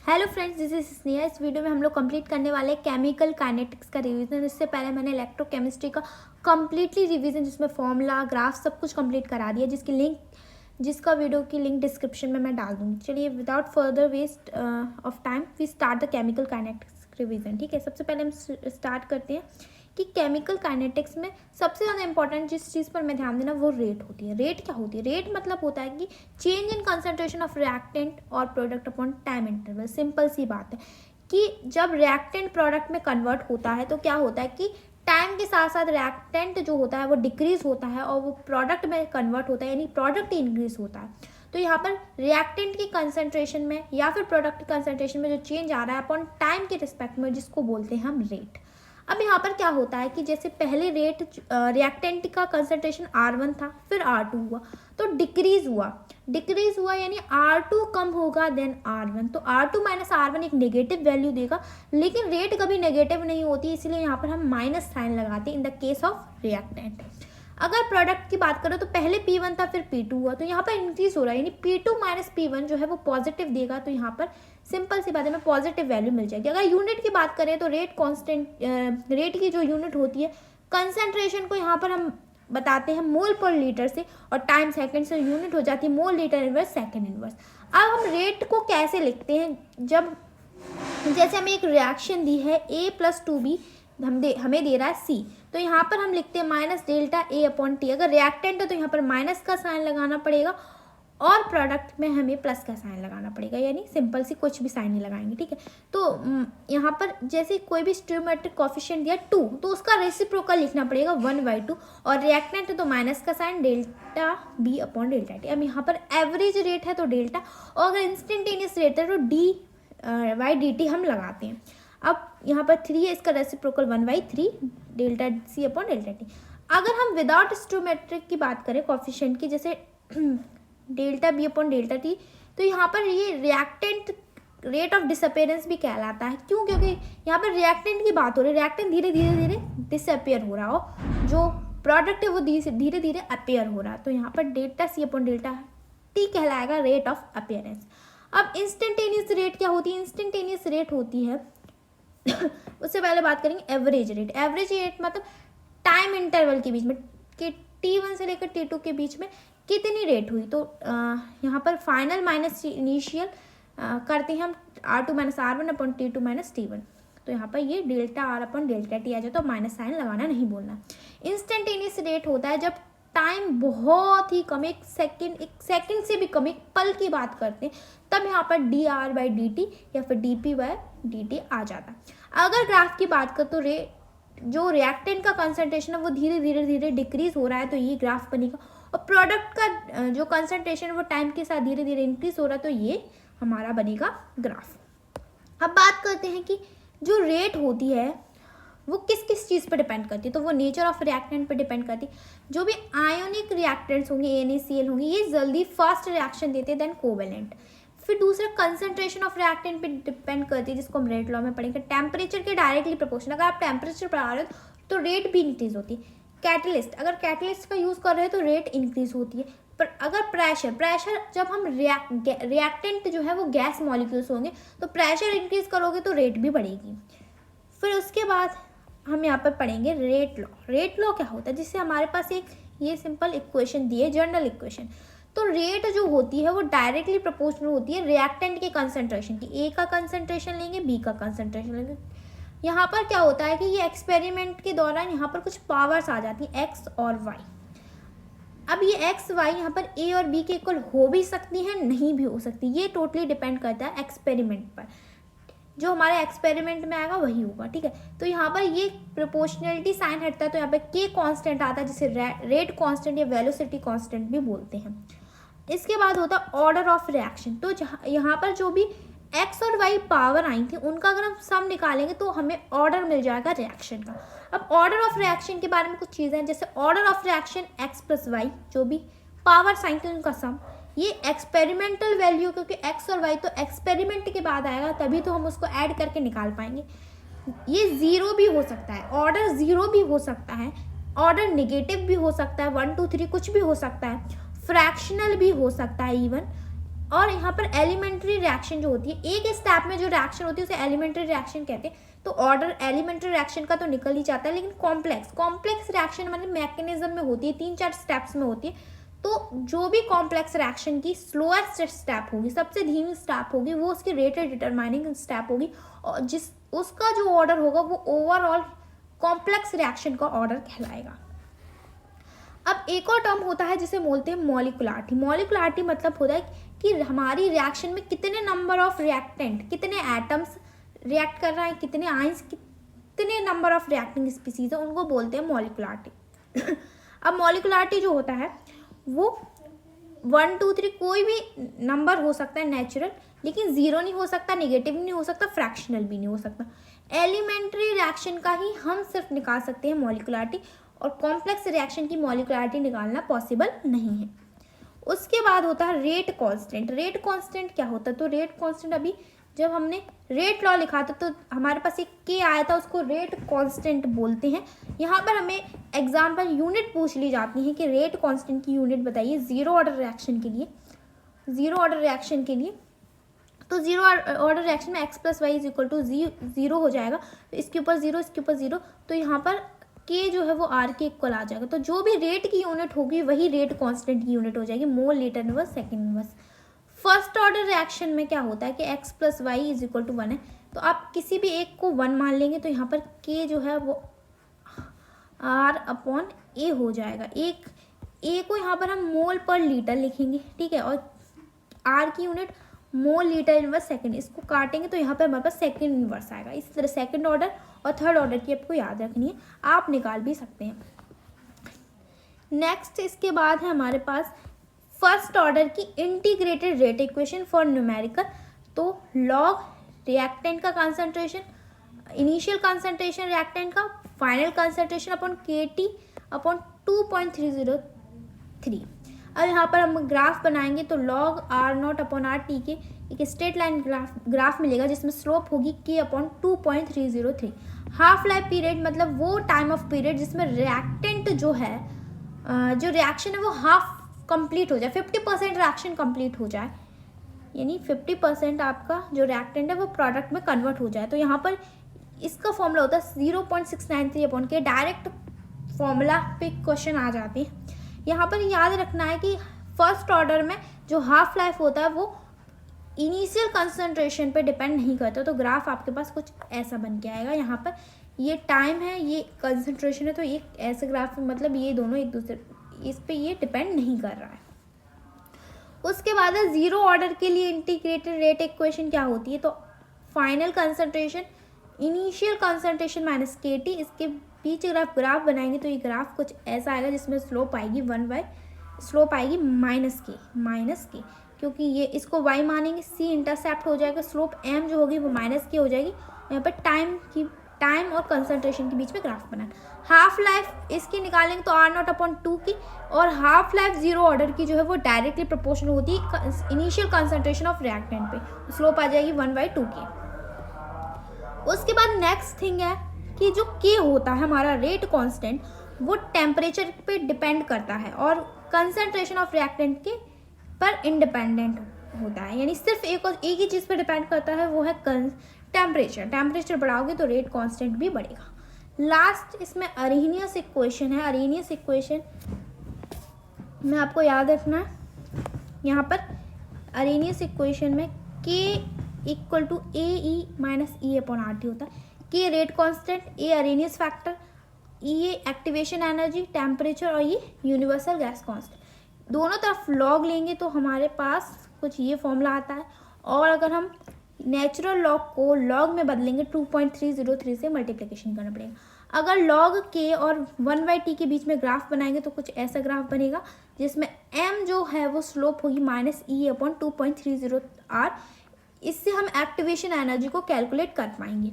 Hello friends, this is Sneha. इस video में हम लोग कंप्लीट करने वाले हैं केमिकल काइनेटिक्स का रिवीजन। इससे पहले मैंने इलेक्ट्रोकेमिस्ट्री का कम्प्लीटली रिवीजन, जिसमें फॉर्मूला, ग्राफ सब कुछ कंप्लीट करा दिया, जिसका वीडियो की लिंक डिस्क्रिप्शन में मैं डाल दूँगी। चलिए, without further waste of time we start the chemical kinetics revision. ठीक है, सबसे पहले हम स्टार्ट करते हैं कि केमिकल काइनेटिक्स में सबसे ज़्यादा इंपॉर्टेंट जिस चीज़ पर मैं ध्यान देना वो रेट होती है। रेट क्या होती है? रेट मतलब होता है कि change in concentration of reactant और product upon time interval. Simple सी बात है कि जब रिएक्टेंट प्रोडक्ट में कन्वर्ट होता है तो क्या होता है कि टाइम के साथ साथ रिएक्टेंट जो होता है वो डिक्रीज होता है और वो प्रोडक्ट में कन्वर्ट होता है, यानी प्रोडक्ट इंक्रीज होता है। तो यहाँ पर रिएक्टेंट की कंसंट्रेशन में या फिर प्रोडक्ट की कंसंट्रेशन में जो चेंज आ रहा है अपॉन टाइम के रिस्पेक्ट में, जिसको बोलते हैं हम रेट। अब यहाँ पर क्या होता है कि जैसे पहले रिएक्टेंट का कंसंट्रेशन R1 था, फिर R2 हुआ, तो डिक्रीज हुआ यानी R2 कम होगा देन R1। तो R2 माइनस R1 एक नेगेटिव वैल्यू देगा, लेकिन रेट कभी नेगेटिव नहीं होती, इसलिए यहाँ पर हम माइनस साइन लगाते हैं in the case of reactant. अगर प्रोडक्ट की बात करो तो पहले P1 था, फिर P2 हुआ, तो यहाँ पर इंक्रीज हो रहा है, यानी P2 माइनस P1 जो है वो पॉजिटिव देगा। तो यहाँ पर सिंपल सी बात है, हमें पॉजिटिव वैल्यू मिल जाएगी। अगर यूनिट की बात करें तो रेट की जो यूनिट होती है कंसंट्रेशन को यहाँ पर हम बताते हैं मोल पर लीटर से, और टाइम सेकंड से यूनिट हो जाती है मोल लीटर इनवर्स सेकंड इनवर्स। अब हम रेट को कैसे लिखते हैं? जब जैसे हमें एक रिएक्शन दी है A+2B, हमें दे रहा है C, तो यहाँ पर हम लिखते हैं minus delta A upon T. अगर रिएक्टेंट है तो यहाँ पर माइनस का साइन लगाना पड़ेगा, और प्रोडक्ट में हमें प्लस का साइन लगाना पड़ेगा, यानी सिंपल सी कुछ भी साइन नहीं लगाएंगे। ठीक है, तो यहाँ पर जैसे कोई भी स्टोइकोमेट्रिक कोएफिशिएंट दिया 2, तो उसका रेसिप्रोकल लिखना पड़ेगा 1/2, और रिएक्टेंट है तो माइनस का sine delta B upon delta T. अब यहाँ पर एवरेज रेट है तो डेल्टा, और अगर इंस्टेंटेनियस रेट है तो d/dt हम लगाते हैं। अब यहाँ पर 3 है, इसका reciprocal 1/3 delta C upon delta T. अगर हम विदाउट स्टोइकोमेट्रिक की बात करें कोएफिशिएंट की, जैसे delta B upon delta T, तो यहाँ पर ये रिएक्टेंट रेट ऑफ डिसअपेयरेंस भी कहलाता है। क्यों? क्योंकि यहाँ पर रिएक्टेंट की बात हो रही है, रिएक्टेंट धीरे धीरे डिसअपेयर हो रहा हो, जो प्रोडक्ट है वो धीरे धीरे अपेयर हो रहा है, तो यहाँ पर delta C upon delta T कहलाएगा रेट ऑफ अपेयरेंस। अब इंस्टेंटेनियस रेट क्या होती है? इंस्टेंटेनियस रेट होती है उससे पहले बात करेंगे एवरेज रेट। एवरेज रेट मतलब टाइम इंटरवल के बीच में कि T1 से लेकर T2 के बीच में कितनी रेट हुई। तो यहाँ पर फाइनल माइनस इनिशियल करते हैं हम R2 minus R1 upon T2 minus T1, तो यहाँ पर ये delta R upon delta T आ जाए, तो माइनस साइन लगाना नहीं बोलना। इंस्टेंटेनियस रेट होता है जब टाइम बहुत ही कम, एक सेकंड से भी कम, एक पल की बात करते हैं, तब यहाँ पर dR/dt या फिर dP/dt आ जाता है। अगर ग्राफ की बात करें तो जो रिएक्टेंट का कंसंट्रेशन है वो धीरे धीरे डिक्रीज हो रहा है, तो ये ग्राफ बनेगा, और प्रोडक्ट का जो कंसंट्रेशन है वो टाइम के साथ धीरे धीरे इंक्रीज हो रहा है, तो ये हमारा बनेगा ग्राफ। अब बात करते हैं कि जो रेट होती है वो किस किस चीज़ पर डिपेंड करती है, तो वो नेचर ऑफ रिएक्टेंट पर डिपेंड करती है। जो भी आयोनिक रिएक्टेंट्स होंगे, NaCl होंगे, ये जल्दी फास्ट रिएक्शन देते हैं देन कोवेलेंट। फिर दूसरा कंसंट्रेशन ऑफ रिएक्टेंट पे डिपेंड करती है, जिसको हम रेट लॉ में पढ़ेंगे। टेम्परेचर के डायरेक्टली प्रोपोर्शनल, अगर आप टेम्परेचर बढ़ा रहे हो तो रेट भी इंक्रीज होती है। कैटलिस्ट, अगर कैटलिस्ट का यूज़ कर रहे हैं तो रेट इंक्रीज होती है। पर अगर प्रेशर जब हम रिएक्टेंट जो है वो गैस मॉलिक्यूल्स होंगे, तो प्रेशर इंक्रीज करोगे तो रेट भी बढ़ेगी। फिर उसके बाद हम यहाँ पर पढ़ेंगे रेट लॉ। रेट लॉ क्या होता है? जिससे हमारे पास एक ये सिंपल इक्वेशन दी है, जनरल इक्वेशन। तो रेट जो होती है वो डायरेक्टली प्रोपोर्शनल होती है रिएक्टेंट के कंसंट्रेशन की। ए का कंसंट्रेशन लेंगे, बी का कंसंट्रेशन लेंगे। यहाँ पर क्या होता है कि ये एक्सपेरिमेंट के दौरान यहाँ पर कुछ पावर्स आ जाती हैं, एक्स और वाई। अब ये एक्स वाई यहाँ पर ए और बी के इक्वल हो भी सकती हैं, नहीं भी हो सकती, ये टोटली डिपेंड करता है एक्सपेरिमेंट पर। जो हमारे एक्सपेरिमेंट में आएगा वही होगा। ठीक है, तो यहाँ पर ये प्रोपोर्शनलिटी साइन हटता है, तो यहाँ पर के कांस्टेंट आता है, जिसे रेट कांस्टेंट या वेलोसिटी कांस्टेंट भी बोलते हैं। इसके बाद होता है ऑर्डर ऑफ रिएक्शन। तो यहाँ पर जो भी एक्स और वाई पावर आई थी उनका अगर हम सम निकालेंगे तो हमें ऑर्डर मिल जाएगा रिएक्शन का। अब ऑर्डर ऑफ रिएक्शन के बारे में कुछ चीज़ें हैं, जैसे ऑर्डर ऑफ रिएक्शन x+y, जो भी पावर साइन थी उनका सम, ये एक्सपेरिमेंटल वैल्यू, क्योंकि एक्स और वाई तो एक्सपेरिमेंट के बाद आएगा, तभी तो हम उसको ऐड करके निकाल पाएंगे। ये 0 भी हो सकता है, ऑर्डर 0 भी हो सकता है, ऑर्डर नेगेटिव भी हो सकता है, 1 2 3 कुछ भी हो सकता है, फ्रैक्शनल भी हो सकता है इवन, और यहाँ पर एलिमेंट्री रिएक्शन जो होती है, एक स्टेप में जो रिएक्शन होती है उसे एलिमेंट्री रिएक्शन कहते हैं। तो ऑर्डर एलिमेंट्री रिएक्शन का तो निकल ही जाता है, लेकिन कॉम्प्लेक्स रिएक्शन मतलब मैकेनिज्म में होती है, 3-4 स्टेप्स में होती है। तो जो भी कॉम्प्लेक्स रिएक्शन की स्लोएस्ट स्टेप होगी, सबसे धीमी स्टेप होगी, वो उसकी रेट डिटरमाइनिंग स्टेप होगी, और उसका जो ऑर्डर होगा वो ओवरऑल कॉम्प्लेक्स रिएक्शन का ऑर्डर कहलाएगा। अब एक और टर्म होता है जिसे बोलते हैं मॉलिक्युलरिटी। मॉलिक्युलरिटी मतलब होता है कि हमारी रिएक्शन में कितने नंबर ऑफ रिएक्टेंट, कितने एटम्स रिएक्ट कर रहे हैं, कितने आयंस, कितने नंबर ऑफ रिएक्टिंग स्पीसीज है, उनको बोलते हैं मॉलिक्युलरिटी। अब मॉलिक्युलरिटी जो होता है वो 1 2 3 कोई भी नंबर हो सकता है नेचुरल, लेकिन 0 नहीं हो सकता, नेगेटिव नहीं हो सकता, फ्रैक्शनल भी नहीं हो सकता। एलिमेंट्री रिएक्शन का ही हम सिर्फ निकाल सकते हैं मॉलिक्युलरिटी, और कॉम्प्लेक्स रिएक्शन की मॉलिक्युलरिटी निकालना पॉसिबल नहीं है। उसके बाद होता है रेट कांस्टेंट। रेट कांस्टेंट क्या होता है? तो रेट कांस्टेंट अभी जब हमने रेट लॉ लिखा था तो हमारे पास एक के आया था, उसको रेट कांस्टेंट बोलते हैं। यहाँ पर हमें एग्जाम्पल यूनिट पूछ ली जाती है कि रेट कांस्टेंट की यूनिट बताइए जीरो ऑर्डर रिएक्शन के लिए। जीरो ऑर्डर रिएक्शन के लिए तो जीरो ऑर्डर रिएक्शन में x + y = 0 हो जाएगा, तो इसके ऊपर 0, इसके ऊपर 0, तो यहाँ पर k जो है वो r के इक्वल आ जाएगा। तो जो भी रेट की यूनिट होगी वही रेट कांस्टेंट की यूनिट हो जाएगी, mole, litre inverse, second inverse. First order reaction में क्या होता है कि x + y = 1 है, तो आप किसी भी एक को 1 मान लेंगे, तो यहाँ पर k जो है वो r/a हो जाएगा। एक a को यहाँ पर हम मोल पर लीटर लिखेंगे, ठीक है, और r की unit mole, litre inverse, second, इसको काटेंगे तो यहाँ पर हमारे पास सेकंड इनवर्स आएगा। इसी तरह सेकंड ऑर्डर और थर्ड ऑर्डर की आपको याद रखनी है, आप निकाल भी सकते हैं। नेक्स्ट इसके बाद है हमारे पास फर्स्ट ऑर्डर की integrated rate equation for numerical. तो लॉग रिएक्टेंट का कंसंट्रेशन, इनिशियल कंसंट्रेशन रिएक्टेंट का, फाइनल कंसंट्रेशन अपॉन KT/2.303। अब यहाँ पर हम ग्राफ बनाएंगे तो log R0/RT के एक स्ट्रेट लाइन ग्राफ मिलेगा जिसमें स्लोप होगी K/2.303। हाफ लाइफ पीरियड मतलब वो टाइम ऑफ पीरियड जिसमें रिएक्टेंट जो है, जो रिएक्शन है वो हाफ कंप्लीट हो जाए, 50% रिएक्शन कंप्लीट हो जाए, यानी 50% आपका जो रिएक्टेंट है वो प्रोडक्ट में कन्वर्ट हो जाए। तो यहाँ पर इसका फॉर्मूला होता है 0.693/K। डायरेक्ट फॉर्मूला पे क्वेश्चन आ जाते हैं। यहाँ पर याद रखना है कि फर्स्ट ऑर्डर में जो हाफ लाइफ होता है वो इनिशियल कंसंट्रेशन पे डिपेंड नहीं करता। तो ग्राफ आपके पास कुछ ऐसा बन के आएगा। यहाँ पर ये टाइम है, ये कंसंट्रेशन है, तो ये ऐसे ग्राफ मतलब ये दोनों एक दूसरे इस पे ये डिपेंड नहीं कर रहा है। उसके बाद है जीरो ऑर्डर के लिए इंटीग्रेटेड रेट इक्वेशन क्या होती है? तो final concentration initial concentration minus KT, इसके बीच ग्राफ बनाएंगे तो ये ग्राफ कुछ ऐसा आएगा जिसमें स्लोप आएगी स्लोप आएगी -k, क्योंकि ये इसको y मानेंगे, c इंटरसेप्ट हो जाएगा, स्लोप m जो होगी वो -k हो जाएगी। यहाँ पर टाइम और कंसंट्रेशन के बीच में ग्राफ बनाना। हाफ लाइफ इसकी निकालेंगे तो R0/2 की, और हाफ लाइफ जीरो ऑर्डर की जो है वो डायरेक्टली प्रोपोर्शनल होती है इनिशियल कंसंट्रेशन ऑफ रिएक्टेंट पे, स्लोप आ जाएगी 1/2 की। उसके बाद नेक्स्ट थिंग है कि जो K होता है हमारा रेट कांस्टेंट, वो टेम्परेचर पे डिपेंड करता है और कंसंट्रेशन ऑफ रिएक्टेंट के पर इंडिपेंडेंट होता है, यानी सिर्फ एक ही चीज़ पर डिपेंड करता है, वो है टेम्परेचर बढ़ाओगे तो रेट कांस्टेंट भी बढ़ेगा। लास्ट इसमें अरेनियस इक्वेशन है। अरेनियस इक्वेशन में आपको याद रखना है, यहाँ पर अरेनियस इक्वेशन में K = AE - E/RT होता है। K rate constant, A Arrhenius factor, E activation energy, temperature, और ये यूनिवर्सल गैस कांस्टेंट। दोनों तरफ लॉग लेंगे तो हमारे पास कुछ ये फॉर्मूला आता है, और अगर हम नेचुरल लॉग को लॉग में बदलेंगे 2.303 से मल्टीप्लिकेशन करना पड़ेगा। अगर लॉग K और 1/T के बीच में ग्राफ बनाएंगे तो कुछ ऐसा ग्राफ बनेगा जिसमें m जो है वो स्लोप होगी -E/2.30R। इससे हम एक्टिवेशन एनर्जी को कैलकुलेट कर पाएंगे।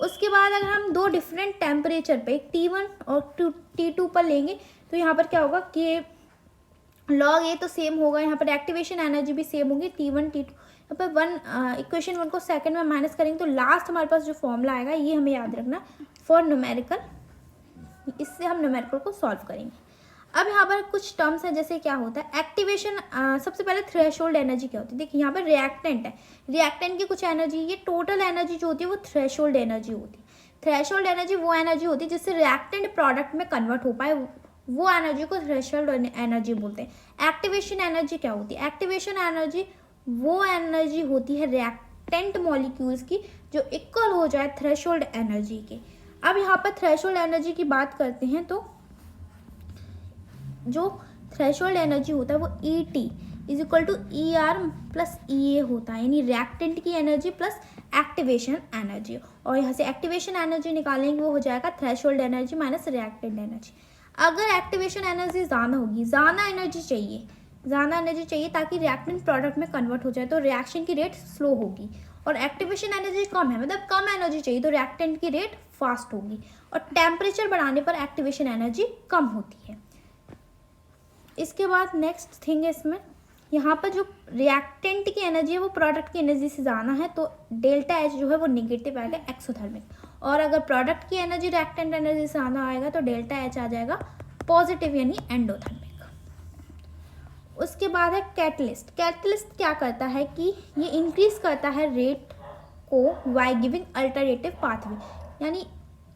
उसके बाद अगर हम दो डिफरेंट टेम्परेचर पे T1 और T2 पर लेंगे तो यहाँ पर क्या होगा कि log A तो सेम होगा, यहाँ पर एक्टिवेशन एनर्जी भी सेम होगी T1 T2। यहाँ पर इक्वेशन 1 को सेकंड में माइनस करेंगे तो लास्ट हमारे पास जो फॉर्मूला आएगा ये हमें याद रखना फॉर न्यूमेरिकल। इससे हम न्यूमेरिकल को सॉल्व करेंगे। अब यहाँ पर कुछ टर्म्स हैं, जैसे क्या होता है एक्टिवेशन। सबसे पहले थ्रेशोल्ड एनर्जी क्या होती है, देखिए यहाँ पर रिएक्टेंट है, रिएक्टेंट की कुछ एनर्जी, ये टोटल एनर्जी जो होती है वो थ्रेशोल्ड एनर्जी होती है। थ्रेशोल्ड एनर्जी वो एनर्जी होती है जिससे रिएक्टेंट प्रोडक्ट में कन्वर्ट हो पाए, वो एनर्जी को थ्रेशोल्ड एनर्जी बोलते हैं। एक्टिवेशन एनर्जी क्या होती है, एक्टिवेशन एनर्जी वो एनर्जी होती है रिएक्टेंट मॉलिक्यूल्स की जो इक्वल हो जाए थ्रेशोल्ड एनर्जी के। अब यहाँ पर थ्रेशोल्ड एनर्जी की बात करते हैं तो जो थ्रेशोल्ड एनर्जी होता है वो ET is equal to ER plus EA होता है, यानी रिएक्टेंट की एनर्जी प्लस एक्टिवेशन एनर्जी। और यहाँ से एक्टिवेशन एनर्जी निकालेंगे वो हो जाएगा threshold energy minus reactant energy. अगर एक्टिवेशन एनर्जी ज़्यादा होगी, ज़्यादा एनर्जी चाहिए ताकि रिएक्टेंट प्रोडक्ट में कन्वर्ट हो जाए, तो रिएक्शन की रेट स्लो होगी। और एक्टिवेशन एनर्जी कम है, मतलब कम एनर्जी चाहिए, तो रिएक्टेंट की रेट फास्ट होगी। और टेम्परेचर बढ़ाने पर एक्टिवेशन एनर्जी कम होती है। इसके बाद नेक्स्ट थिंग है इसमें, यहाँ पर जो रिएक्टेंट की एनर्जी है वो प्रोडक्ट की एनर्जी से ज़्यादा है, तो डेल्टा H जो है वो निगेटिव आएगा एक्सोथर्मिक। और अगर प्रोडक्ट की एनर्जी रिएक्टेंट एनर्जी से ज़्यादा आएगा तो डेल्टा H आ जाएगा पॉजिटिव यानी एंडोथर्मिक। उसके बाद है कैटलिस्ट। कैटलिस्ट क्या करता है कि ये इंक्रीज करता है रेट को बाय गिविंग अल्टरनेटिव पाथवे, यानी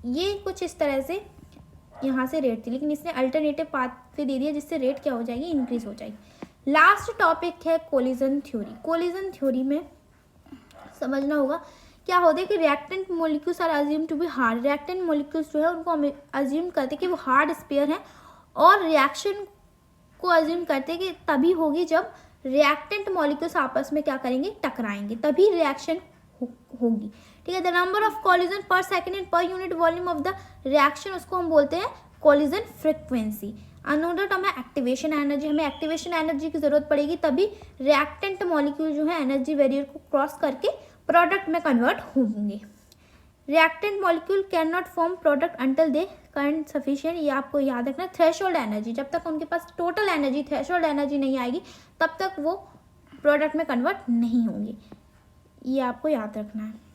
ये कुछ इस तरह से यहाँ से रेट थी लेकिन इसने अल्टरनेटिव पाथवे दे दिया जिससे रेट क्या हो जाएगी, इंक्रीज हो जाएगी। लास्ट टॉपिक है कोलिजन थ्योरी। कोलिजन थ्योरी में समझना होगा क्या होता है कि reactant molecules are assume to be hard. Reactant molecules जो है उनको हम अज्यूम करते हैं कि वो हार्ड स्पेयर हैं, और रिएक्शन को अज्यूम करते हैं कि तभी होगी जब रिएक्टेंट मॉलिक्यूल्स आपस में क्या करेंगे, टकराएंगे, तभी रिएक्शन होगी। ठीक है, द नंबर ऑफ कॉलिजन पर second and per unit volume of the reaction, उसको हम बोलते हैं कॉलिजन फ्रिक्वेंसी। अनदर टर्म है एक्टिवेशन एनर्जी। हमें एक्टिवेशन एनर्जी की जरूरत पड़ेगी तभी रिएक्टेंट मॉलिक्यूल जो है एनर्जी बैरियर को क्रॉस करके प्रोडक्ट में कन्वर्ट होंगे। Reactant molecule can not form product until they current sufficient, ये आपको याद रखना। थ्रेशोल्ड एनर्जी, जब तक उनके पास टोटल एनर्जी थ्रेशोल्ड एनर्जी नहीं आएगी तब तक वो प्रोडक्ट में कन्वर्ट नहीं होंगे, ये आपको याद रखना है।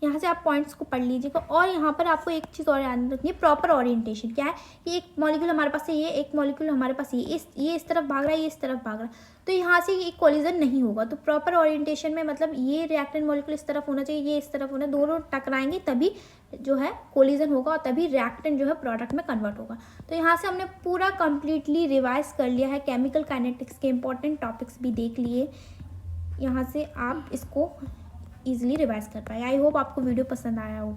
यहाँ से आप पॉइंट्स को पढ़ लीजिएगा। और यहाँ पर आपको एक चीज़ और याद रखनी है, प्रॉपर ओरिएंटेशन क्या है कि एक मॉलिक्यूल हमारे पास है ये, एक मॉलिक्यूल हमारे पास ये इस तरफ भाग रहा है, ये इस तरफ भाग रहा है, तो यहाँ से एक कोलिजन नहीं होगा। तो प्रॉपर ओरिएंटेशन में मतलब ये रिएक्टेंट मॉलिक्यूल इस तरफ होना चाहिए, ये इस तरफ होना, दोनों टकराएंगे तभी जो है कोलिजन होगा और तभी रिएक्टेंट जो है प्रोडक्ट में कन्वर्ट होगा। तो यहाँ से हमने पूरा कंप्लीटली रिवाइज कर लिया है, केमिकल काइनेटिक्स के इंपॉर्टेंट टॉपिक्स भी देख लिए। यहाँ से आप इसको ईजिली रिवाइज कर पाए। आई होप आपको वीडियो पसंद आया हो।